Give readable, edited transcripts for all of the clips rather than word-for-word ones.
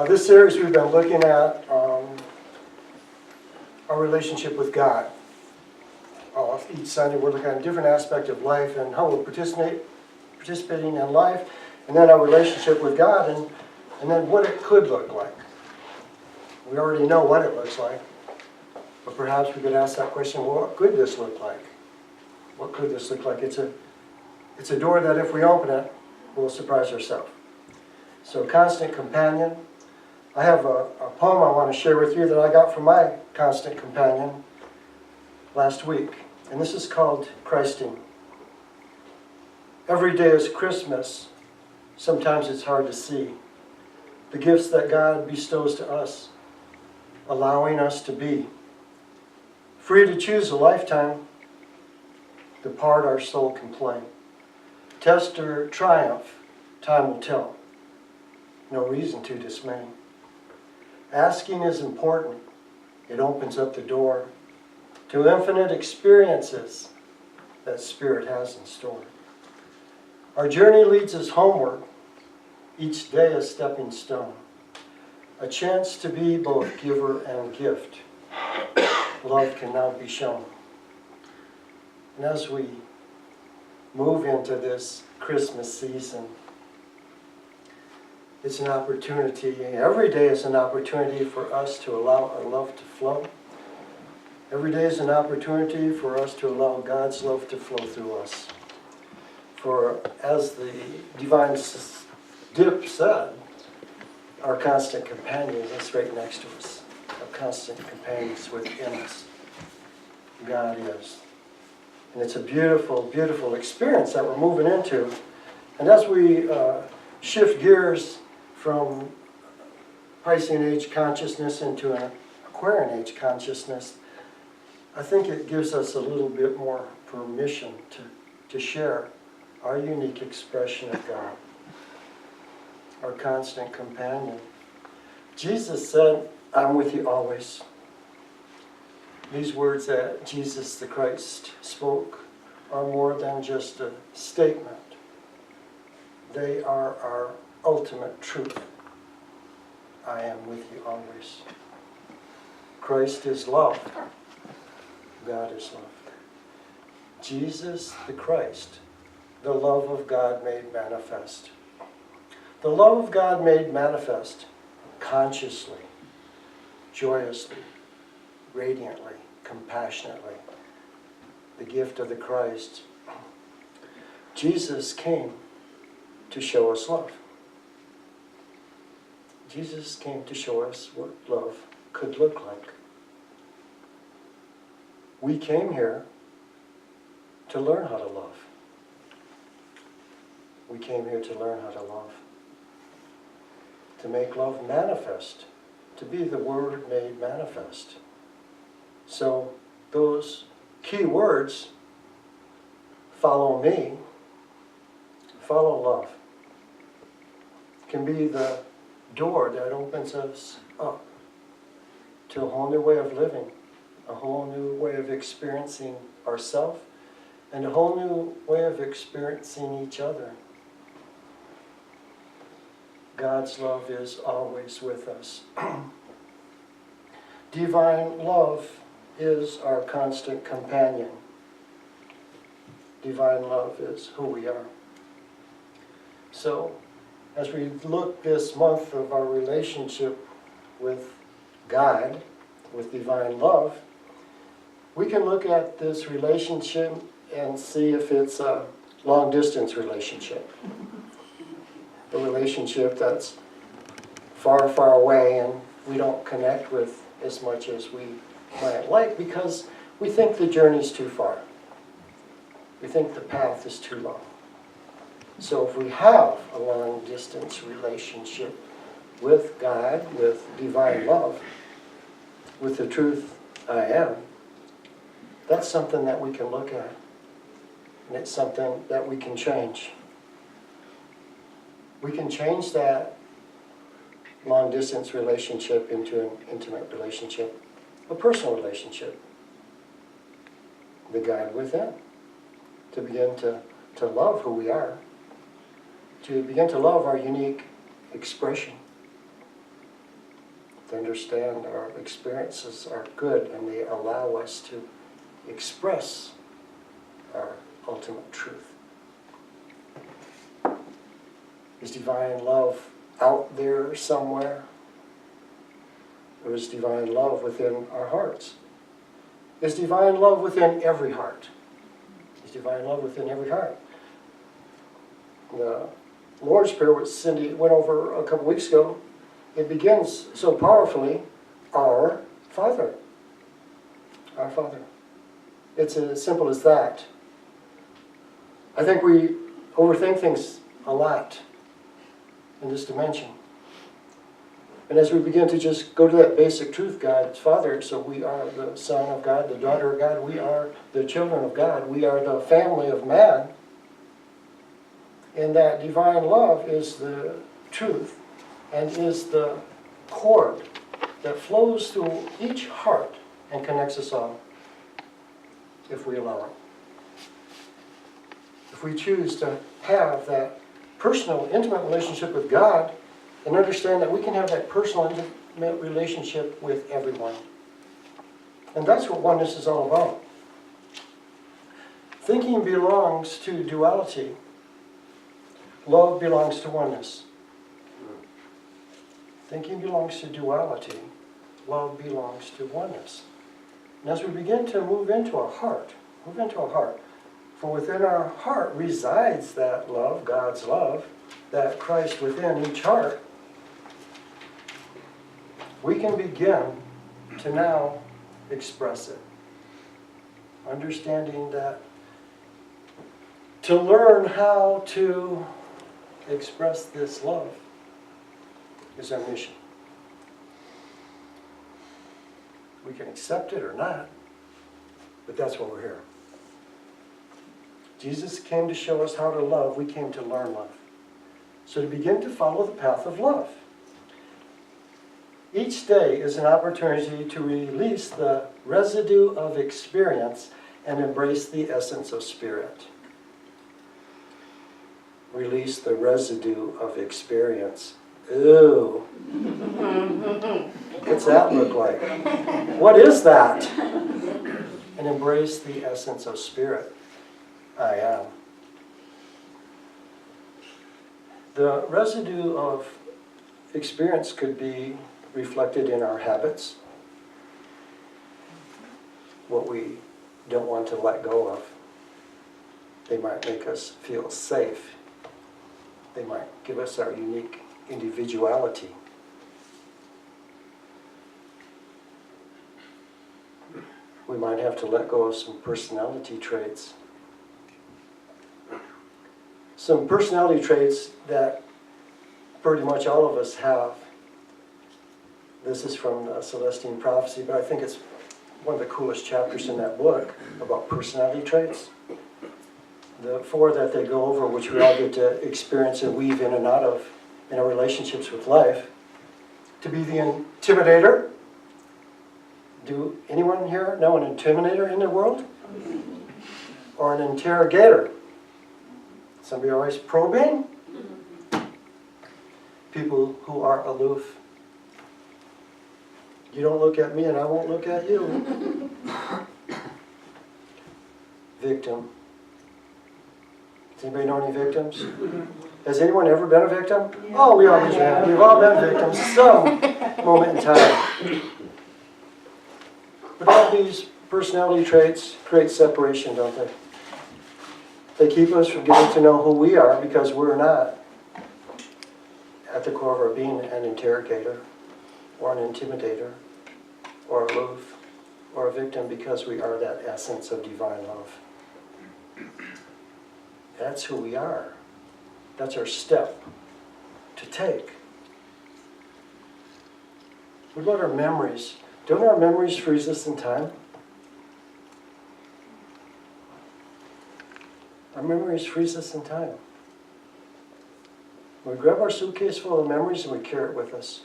This series we've been looking at our relationship with God. Each Sunday we're looking at a different aspect of life and how we're participating in life, and then our relationship with God, and then what it could look like. We already know what it looks like, but perhaps we could ask that question, well, what could this look like? What could this look like? It's a door that if we open it, we'll surprise ourselves. So, constant companion. I have a poem I want to share with you that I got from my constant companion last week. And this is called Christing. Every day is Christmas. Sometimes it's hard to see the gifts that God bestows to us, allowing us to be free to choose a lifetime, the part our soul can play. Test or triumph, time will tell. No reason to dismay. Asking is important. It opens up the door to infinite experiences that Spirit has in store. Our journey leads us homeward, each day a stepping stone, a chance to be both giver and gift. Love can now be shown. And as we move into this Christmas season, it's an opportunity, every day is an opportunity for us to allow our love to flow. Every day is an opportunity for us to allow God's love to flow through us. For as the divine dip said, our constant companion is right next to us. Our constant companion is within us. God is. And it's a beautiful, beautiful experience that we're moving into. And as we shift gears from Piscean age consciousness into an Aquarian age consciousness, I think it gives us a little bit more permission to share our unique expression of God, our constant companion. Jesus said, "I'm with you always." These words that Jesus the Christ spoke are more than just a statement. They are our ultimate truth. I am with you always. Christ is love. God is love. Jesus the Christ, the love of God made manifest. The love of God made manifest consciously, joyously, radiantly, compassionately. The gift of the Christ. Jesus came to show us love. Jesus came to show us what love could look like. We came here to learn how to love. We came here to learn how to love. To make love manifest. To be the Word made manifest. So those key words, follow me, follow love, can be the door that opens us up to a whole new way of living, a whole new way of experiencing ourselves, and a whole new way of experiencing each other. God's love is always with us. Divine love is our constant companion. Divine love is who we are. So, as we look this month of our relationship with God, with divine love, we can look at this relationship and see if it's a long-distance relationship. A relationship that's far, far away and we don't connect with as much as we might like because we think the journey's too far. We think the path is too long. So if we have a long-distance relationship with God, with divine love, with the truth I am, that's something that we can look at. And it's something that we can change. We can change that long-distance relationship into an intimate relationship, a personal relationship. The God within. To begin to love who we are. To begin to love our unique expression. to understand our experiences are good and they allow us to express our ultimate truth. Is divine love out there somewhere? Or is divine love within our hearts? Is divine love within every heart? Is divine love within every heart? The Lord's Prayer, which Cindy went over a couple weeks ago, it begins so powerfully, Our Father. Our Father. It's as simple as that. I think we overthink things a lot in this dimension. And as we begin to just go to that basic truth, God's Father, so we are the Son of God, the daughter of God, we are the children of God, we are the family of man, and that divine love is the truth and is the cord that flows through each heart and connects us all, if we allow it. If we choose to have that personal, intimate relationship with God, and understand that we can have that personal, intimate relationship with everyone. And that's what oneness is all about. Thinking belongs to duality. Love belongs to oneness. Thinking belongs to duality. Love belongs to oneness. And as we begin to move into our heart, from within our heart resides that love, God's love, that Christ within each heart, we can begin to now express it. Understanding that to learn how to express this love is our mission. We can accept it or not, but that's why we're here. Jesus came to show us how to love. We came to learn love. So to begin to follow the path of love. Each day is an opportunity to release the residue of experience and embrace the essence of spirit. Release the residue of experience. Ooh. What's that look like? What is that? And embrace the essence of spirit. I am. The residue of experience could be reflected in our habits, what we don't want to let go of. They might make us feel safe. They might give us our unique individuality. We might have to let go of some personality traits. Some personality traits that pretty much all of us have. This is from the Celestine Prophecy, but I think it's one of the coolest chapters in that book about personality traits. The 4 that they go over, which we all get to experience and weave in and out of in our relationships with life. To be the intimidator. Do anyone here know an intimidator in the world? Or an interrogator? Somebody always probing? People who are aloof. You don't look at me and I won't look at you. Victim. Does anybody know any victims? Has anyone ever been a victim? Yeah. Oh, we always have. We've all been victims some moment in time. But all these personality traits create separation, don't they? They keep us from getting to know who we are because we're not, at the core of our being, an interrogator or an intimidator or aloof or a victim, because we are that essence of divine love. That's who we are. That's our step to take. What about our memories? Don't our memories freeze us in time? Our memories freeze us in time. We grab our suitcase full of memories and we carry it with us.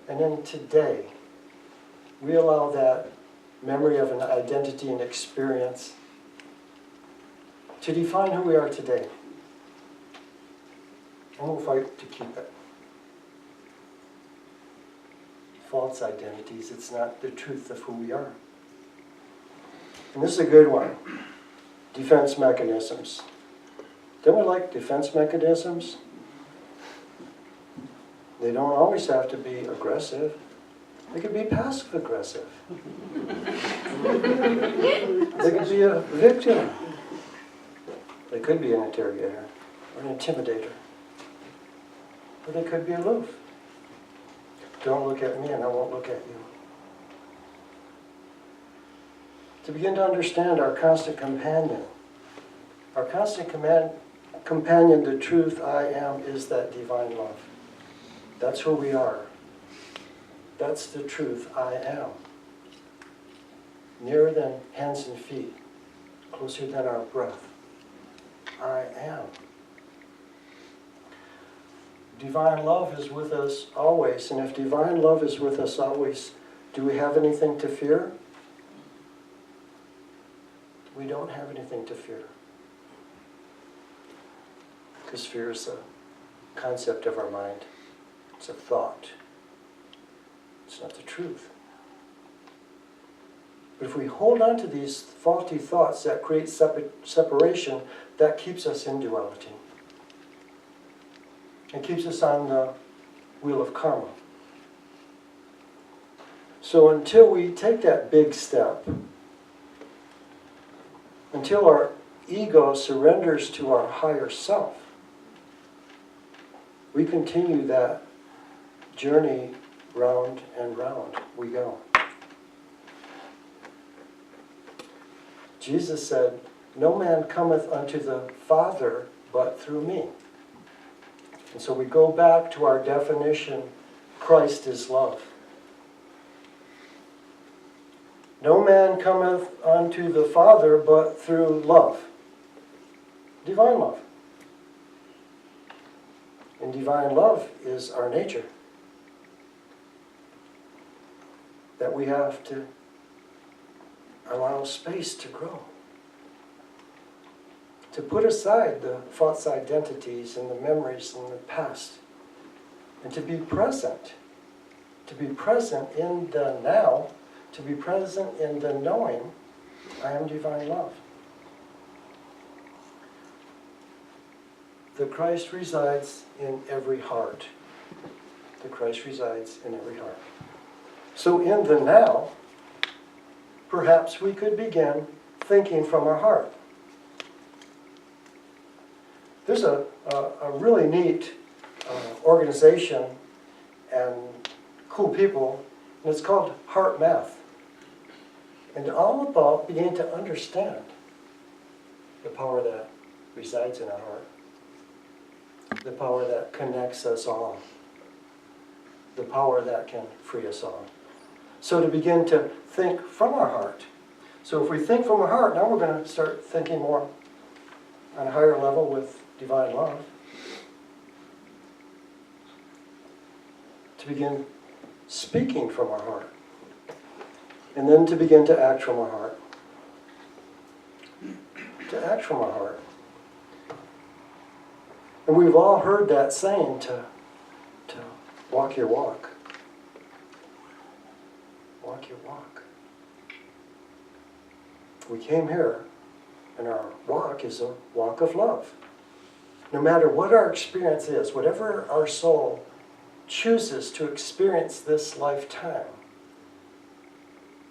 And then today, we allow that memory of an identity and experience to define who we are today. And we'll fight to keep it. false identities. It's not the truth of who we are. And this is a good one. Defense mechanisms. Don't we like defense mechanisms? They don't always have to be aggressive. They could be passive-aggressive. They could be a victim. They could be an interrogator or an intimidator. Or they could be aloof. Don't look at me and I won't look at you. To begin to understand our constant companion. Our constant companion, the truth I am, is that divine love. That's who we are. That's the truth I am. Nearer than hands and feet, closer than our breath. I am. Divine love is with us always, and if divine love is with us always, do we have anything to fear? We don't have anything to fear. Because fear is a concept of our mind. It's a thought. It's not the truth. But if we hold on to these faulty thoughts that create separation, that keeps us in duality. It keeps us on the wheel of karma. So until we take that big step, until our ego surrenders to our higher self, we continue that journey round and round we go. Jesus said, "No man cometh unto the Father but through me." And so we go back to our definition, Christ is love. No man cometh unto the Father but through love. Divine love. And divine love is our nature. That we have to allow space to grow. To put aside the false identities and the memories in the past. And to be present. To be present in the now. To be present in the knowing, I am divine love. The Christ resides in every heart. The Christ resides in every heart. So in the now, perhaps we could begin thinking from our heart. There's a really neat organization and cool people, and it's called Heart Math. And all about beginning to understand the power that resides in our heart. The power that connects us all. The power that can free us all. So to begin to think from our heart. So if we think from our heart, now we're going to start thinking more on a higher level with divine love. To begin speaking from our heart. And then to begin to act from our heart. To act from our heart. And we've all heard that saying to walk your walk. Walk your walk. We came here, and our walk is a walk of love. No matter what our experience is, whatever our soul chooses to experience this lifetime,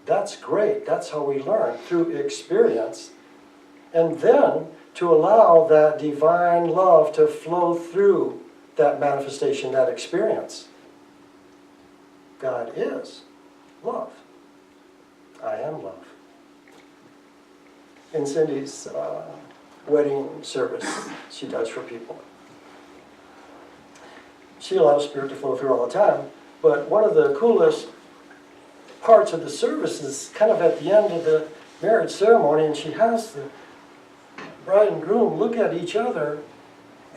that's great. That's how we learn, through experience. And then to allow that divine love to flow through that manifestation, that experience. God is love. I am love. In Cindy's wedding service she does for people, she allows Spirit to flow through all the time, but one of the coolest parts of the service is kind of at the end of the marriage ceremony, and she has the bride and groom look at each other,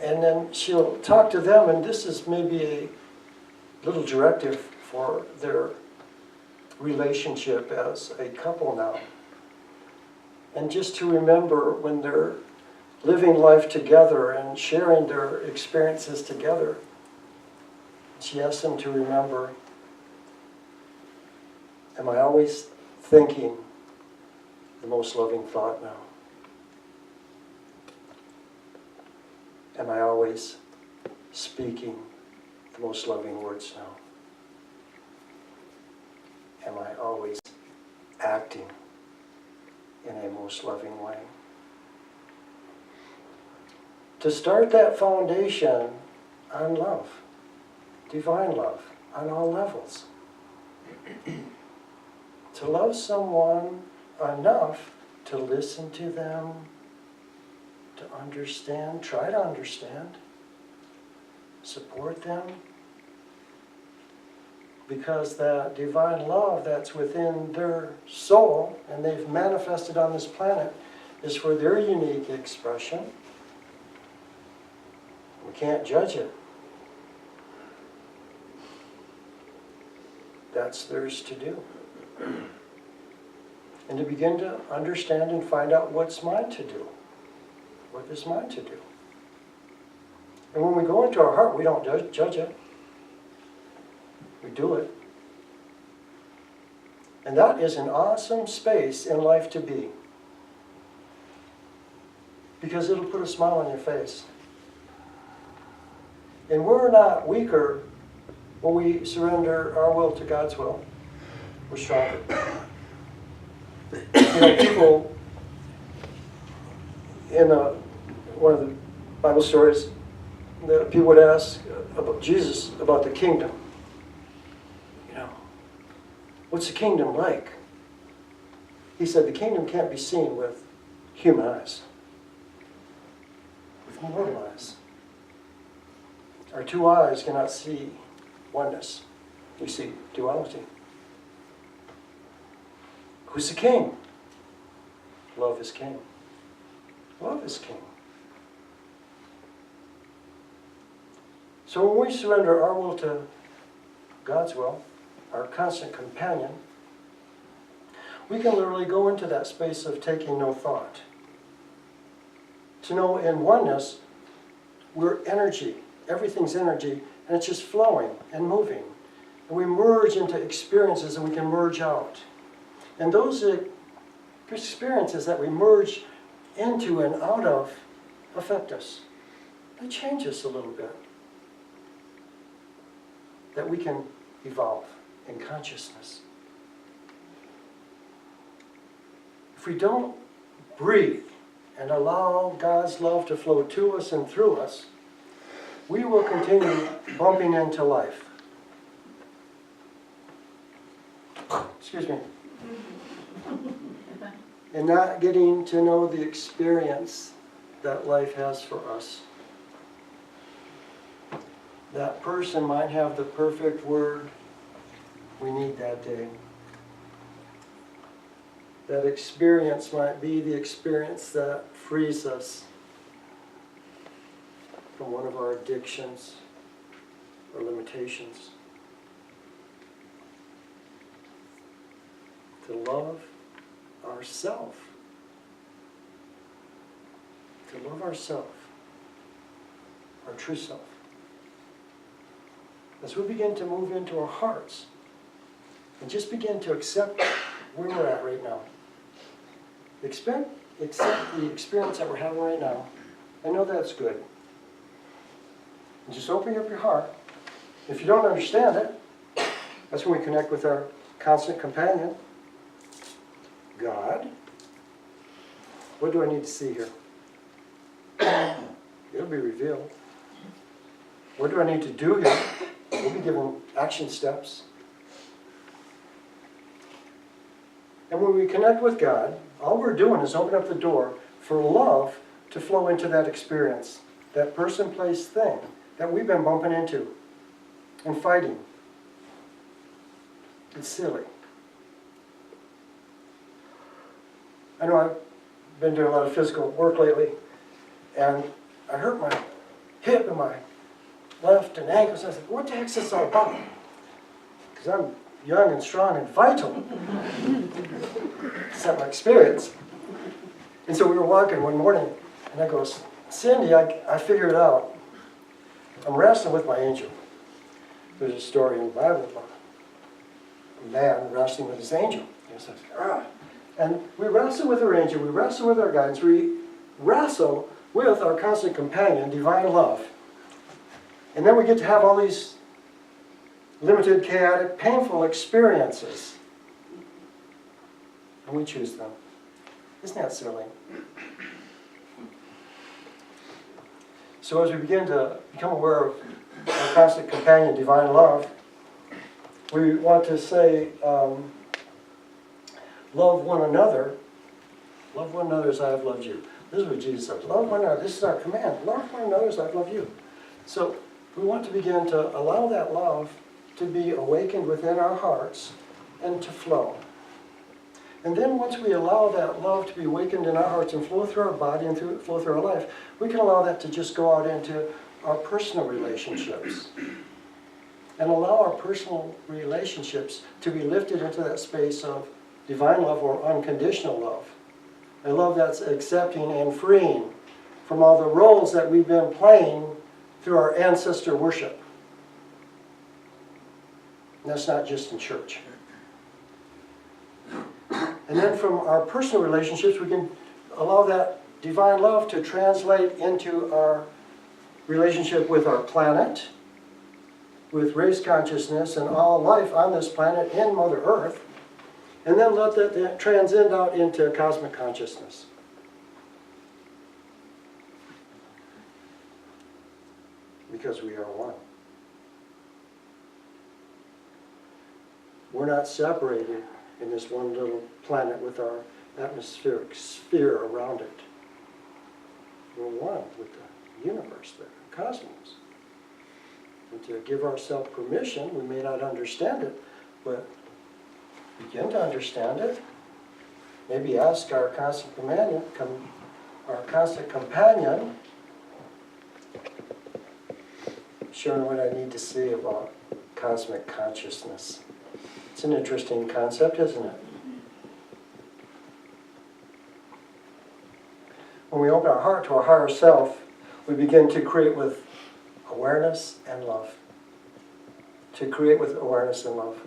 and then she'll talk to them, and this is maybe a little directive for their relationship as a couple now. And just to remember when they're living life together and sharing their experiences together, she asks them to remember Am I always thinking the most loving thought now? Am I always speaking the most loving words now? Am I always acting in a most loving way? To start that foundation on love, divine love, on all levels. To love someone enough to listen to them, to understand, try to understand, support them. Because that divine love that's within their soul and they've manifested on this planet is for their unique expression. We can't judge it. That's theirs to do. And to begin to understand and find out what's mine to do. What is mine to do? And when we go into our heart, we don't judge it. We do it. And that is an awesome space in life to be. Because it'll put a smile on your face. And we're not weaker when we surrender our will to God's will. We're stronger. You know, people, in one of the Bible stories, the people would ask about Jesus, about the kingdom. You know, what's the kingdom like? He said the kingdom can't be seen with human eyes, with mortal eyes. Our two eyes cannot see oneness. We see duality. Who's the king? Love is king. Love is king. So when we surrender our will to God's will, our constant companion, we can literally go into that space of taking no thought. To know in oneness, we're energy. Everything's energy, and it's just flowing and moving. And we merge into experiences and we can merge out. And those experiences that we merge into and out of affect us. They change us a little bit. That we can evolve in consciousness. If we don't breathe and allow God's love to flow to us and through us, we will continue bumping into life. Excuse me. And not getting to know the experience that life has for us. That person might have the perfect word we need that day. That experience might be the experience that frees us from one of our addictions or limitations. To love ourself. To love ourself. Our true self. As we begin to move into our hearts and just begin to accept where we're at right now. Accept the experience that we're having right now. I know that's good. And just open up your heart. If you don't understand it, that's when we connect with our constant companion, God. What do I need to see here? It'll be revealed. What do I need to do here? We'll be given action steps. And when we connect with God, all we're doing is open up the door for love to flow into that experience, that person, place, thing that we've been bumping into and fighting. It's silly. I know I've been doing a lot of physical work lately, and I hurt my hip and my left and ankles. I said, what the heck is this all about? Because I'm young and strong and vital. It's not my experience. And so we were walking one morning, and I go, Cindy, I figured it out. I'm wrestling with my angel. There's a story in the Bible about man wrestling with his angel. And we wrestle with our angel, we wrestle with our guidance, we wrestle with our constant companion, divine love. And then we get to have all these limited, chaotic, painful experiences. And we choose them. Isn't that silly? So as we begin to become aware of our constant companion, divine love, we want to say, love one another. Love one another as I have loved you. This is what Jesus said. Love one another. This is our command. Love one another as I have loved you. So we want to begin to allow that love to be awakened within our hearts and to flow. And then once we allow that love to be awakened in our hearts and flow through our body and flow through our life, we can allow that to just go out into our personal relationships. And allow our personal relationships to be lifted into that space of divine love or unconditional love. A love that's accepting and freeing from all the roles that we've been playing through our ancestor worship. And that's not just in church. And then from our personal relationships, we can allow that divine love to translate into our relationship with our planet, with race consciousness and all life on this planet in Mother Earth, and then let that transcend out into cosmic consciousness. Because we are one. We're not separated in this one little planet with our atmospheric sphere around it. We're one with the universe, the cosmos. And to give ourselves permission, we may not understand it, but begin to understand it. Maybe ask our constant companion, show me what I need to see about cosmic consciousness. It's an interesting concept, isn't it? When we open our heart to our higher self, we begin to create with awareness and love. To create with awareness and love.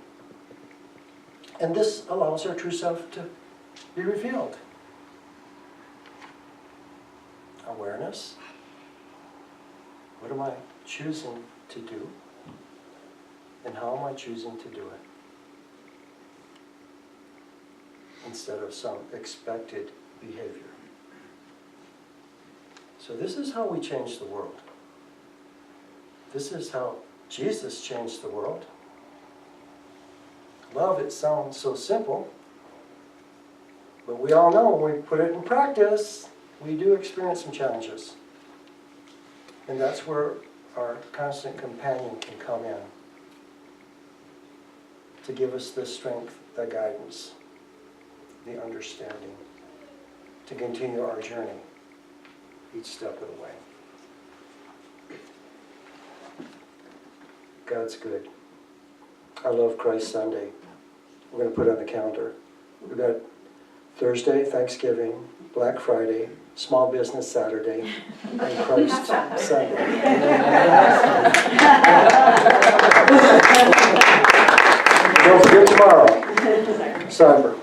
And this allows our true self to be revealed. Awareness. What am I choosing to do? And how am I choosing to do it? Instead of some expected behavior. So this is how we change the world. This is how Jesus changed the world. Love, it sounds so simple, but we all know when we put it in practice, we do experience some challenges. And that's where our constant companion can come in to give us the strength, the guidance, the understanding, to continue our journey each step of the way. God's good. I love Christ Sunday. We're going to put it on the calendar. We've got Thursday, Thanksgiving, Black Friday, Small Business Saturday, and Christ Sunday. Don't forget tomorrow, Cyber.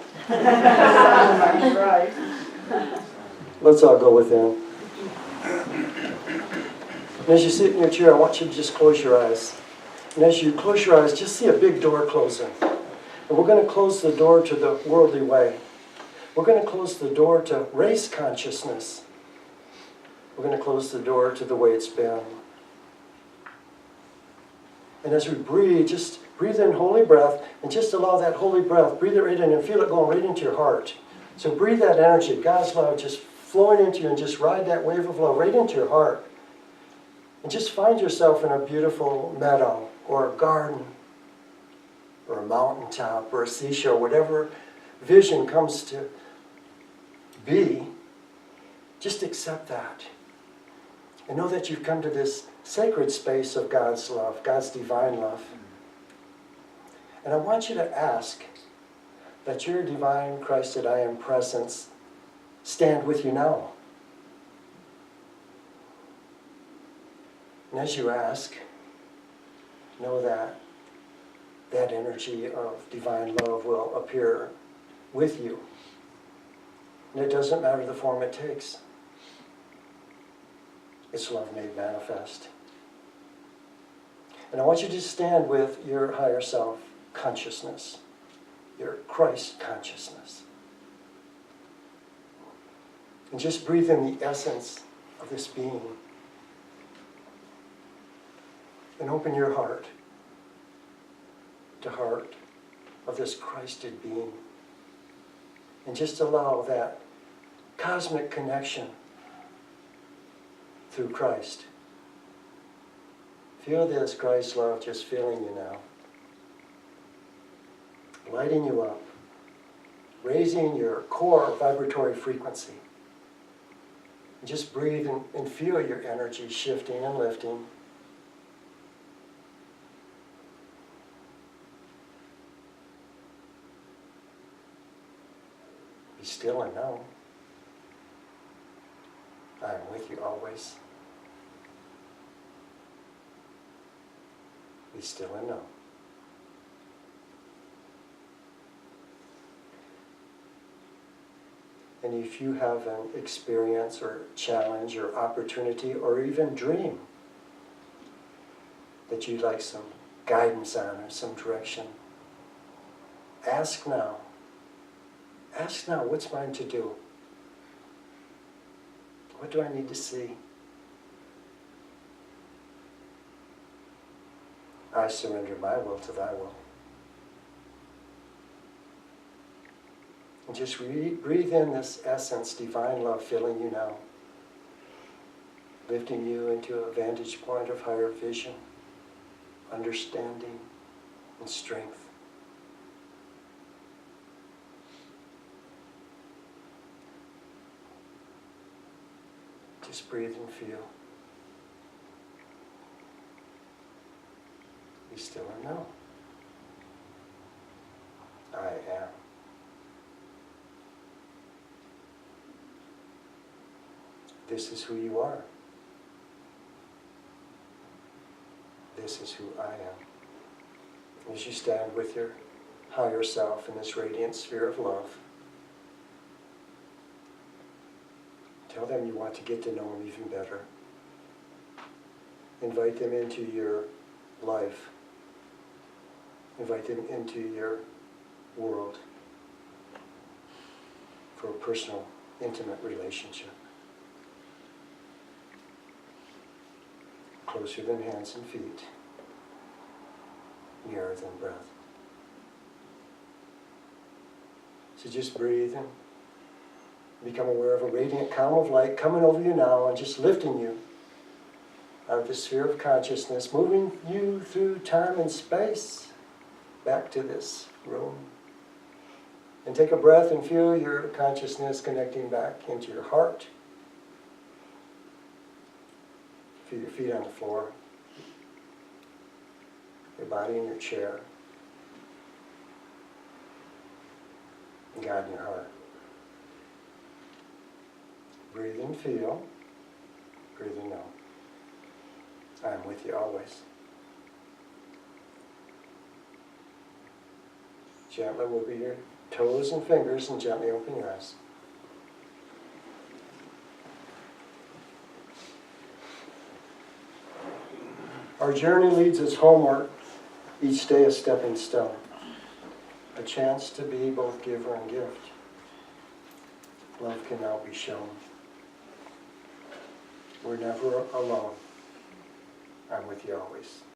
Right. Let's all go within. And as you sit in your chair, I want you to just close your eyes. And as you close your eyes, just see a big door closing. And we're going to close the door to the worldly way. We're going to close the door to race consciousness. We're going to close the door to the way it's been. And as we breathe, just breathe in holy breath, and just allow that holy breath, breathe it right in and feel it going right into your heart. So breathe that energy, God's love, just flowing into you, and just ride that wave of love right into your heart. And just find yourself in a beautiful meadow, or a garden, or a mountaintop, or a seashore, whatever vision comes to be, just accept that. And know that you've come to this sacred space of God's love, God's divine love. And I want you to ask that your divine Christed I Am presence stand with you now. And as you ask, know that that energy of divine love will appear with you. And it doesn't matter the form it takes. It's love made manifest. And I want you to stand with your higher self consciousness, your Christ consciousness. And just breathe in the essence of this being. And open your heart to heart of this Christed being. And just allow that cosmic connection through Christ. Feel this Christ love just filling you now. Lighting you up. Raising your core vibratory frequency. And just breathe and feel your energy shifting and lifting. Be still and know I am with you always. Be still and know. And if you have an experience or challenge or opportunity or even dream that you'd like some guidance on or some direction, ask now. Ask now, what's mine to do? What do I need to see? I surrender my will to thy will. And just breathe in this essence, divine love filling you now, lifting you into a vantage point of higher vision, understanding, and strength. Just breathe and feel. Be still and know. I am. This is who you are. This is who I am. As you stand with your higher self in this radiant sphere of love, tell them you want to get to know them even better. Invite them into your life. Invite them into your world for a personal, intimate relationship. Closer than hands and feet, nearer than breath. So just breathe and become aware of a radiant column of light coming over you now and just lifting you out of the sphere of consciousness, moving you through time and space back to this room. And take a breath and feel your consciousness connecting back into your heart. Feel your feet on the floor, your body in your chair, and God in your heart. Breathe and feel, breathe and know. I am with you always. Gently move your toes and fingers and gently open your eyes. Our journey leads us homeward, each day a stepping stone, a chance to be both giver and gift. Love can now be shown. We're never alone. I'm with you always.